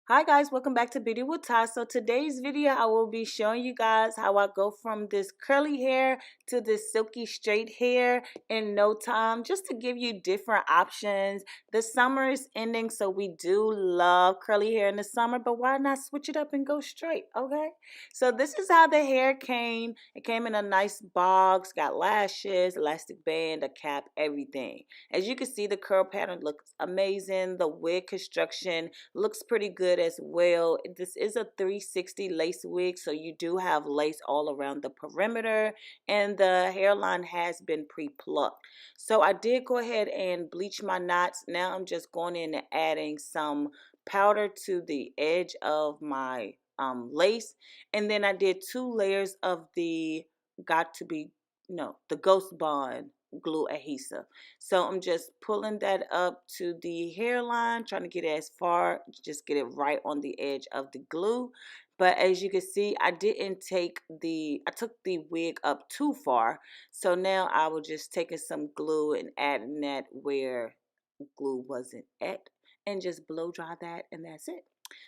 Hi guys, welcome back to Beauty with Ty. So today's video I will be showing you guys how I go from this curly hair to this silky straight hair in no time, just to give you different options. The summer is ending, so we do love curly hair in the summer, but why not switch it up and go straight? Okay, so this is how the hair came. It came in a nice box, got lashes, elastic band, a cap, everything. As you can see, the curl pattern looks amazing. The wig construction looks pretty good as well. This is a 360 lace wig, so you do have lace all around the perimeter, and the hairline has been pre-plucked. So I did go ahead and bleach my knots. Now I'm just going in and adding some powder to the edge of my lace, and then I did 2 layers of the got to be no the Ghost Bond glue adhesive. So I'm just pulling that up to the hairline, trying to get it as far, just get it right on the edge of the glue. But as you can see, I took the wig up too far. So now I was just taking some glue and adding that where glue wasn't at, and just blow dry that, and that's it.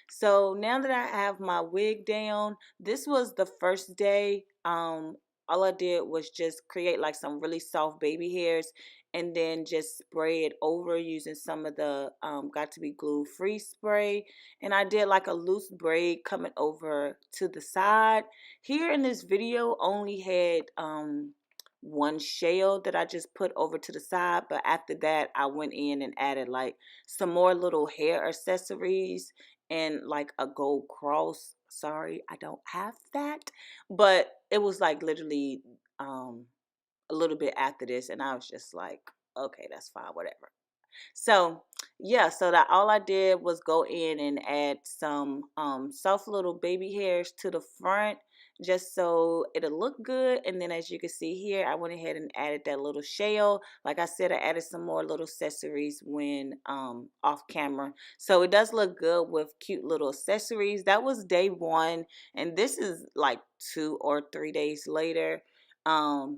So now that I have my wig down, this was the first day. All I did was just create like some really soft baby hairs, and then just spray it over using some of the got to be glue free spray. And I did like a loose braid coming over to the side. Here in this video only had one shell that I just put over to the side, but after that I went in and added like some more little hair accessories and like a gold cross. Sorry, I don't have that, but it was like literally a little bit after this, and I was just like, okay, that's fine, whatever. So yeah, so that all I did was go in and add some soft little baby hairs to the front, just so it'll look good. And then as you can see here, I went ahead and added that little shell. Like I said, I added some more little accessories when off camera, so it does look good with cute little accessories. That was day one, and this is like 2 or 3 days later.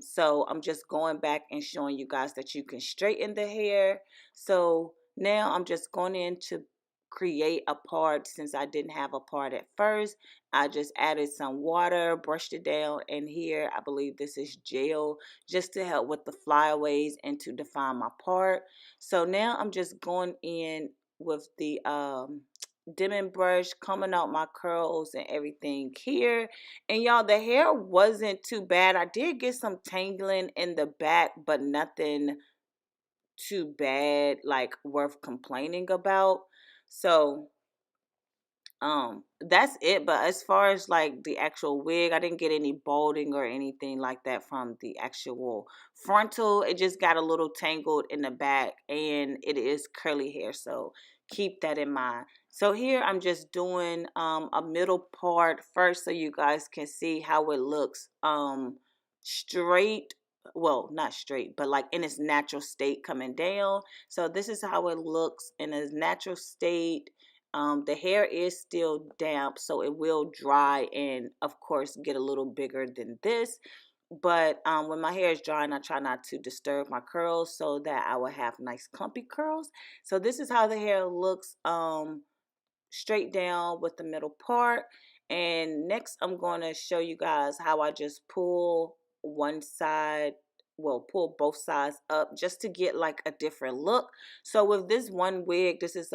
So I'm just going back and showing you guys that you can straighten the hair. So now I'm just going in to create a part. Since I didn't have a part at first, I just added some water, brushed it down, and here I believe this is gel, just to help with the flyaways and to define my part. So now I'm just going in with the dimming brush, combing out my curls and everything here. And y'all, the hair wasn't too bad. I did get some tangling in the back, but nothing too bad, like worth complaining about. So that's it. But as far as like the actual wig, I didn't get any balding or anything like that from the actual frontal. It just got a little tangled in the back, and it is curly hair, so keep that in mind. So here I'm just doing a middle part first, so you guys can see how it looks straight, well, not straight, but like in its natural state coming down. So this is how it looks in its natural state. The hair is still damp, so it will dry and of course get a little bigger than this. But when my hair is drying, I try not to disturb my curls so that I will have nice clumpy curls. So this is how the hair looks straight down with the middle part. And next I'm going to show you guys how I just pull one side, well, pull both sides up just to get like a different look. So with this one wig, this is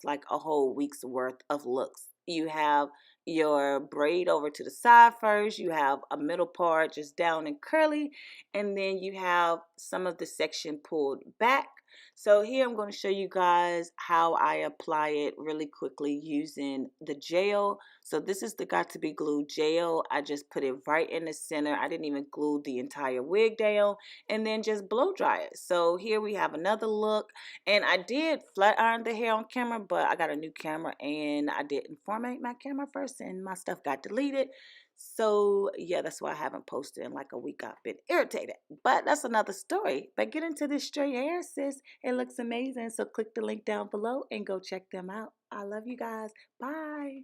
like a whole week's worth of looks. You have your braid over to the side first, you have a middle part just down and curly, and then you have some of the section pulled back. So here I'm going to show you guys how I apply it really quickly using the gel. So this is the Got to Be Glue gel. I just put it right in the center. I didn't even glue the entire wig down, and then just blow dry it. So here we have another look, and I did flat iron the hair on camera, but I got a new camera and I didn't format my camera first, and my stuff got deleted. So yeah, that's why I haven't posted in like a week. I've been irritated, but that's another story. But get into this straight hair, sis. It looks amazing. So click the link down below and go check them out. I love you guys. Bye.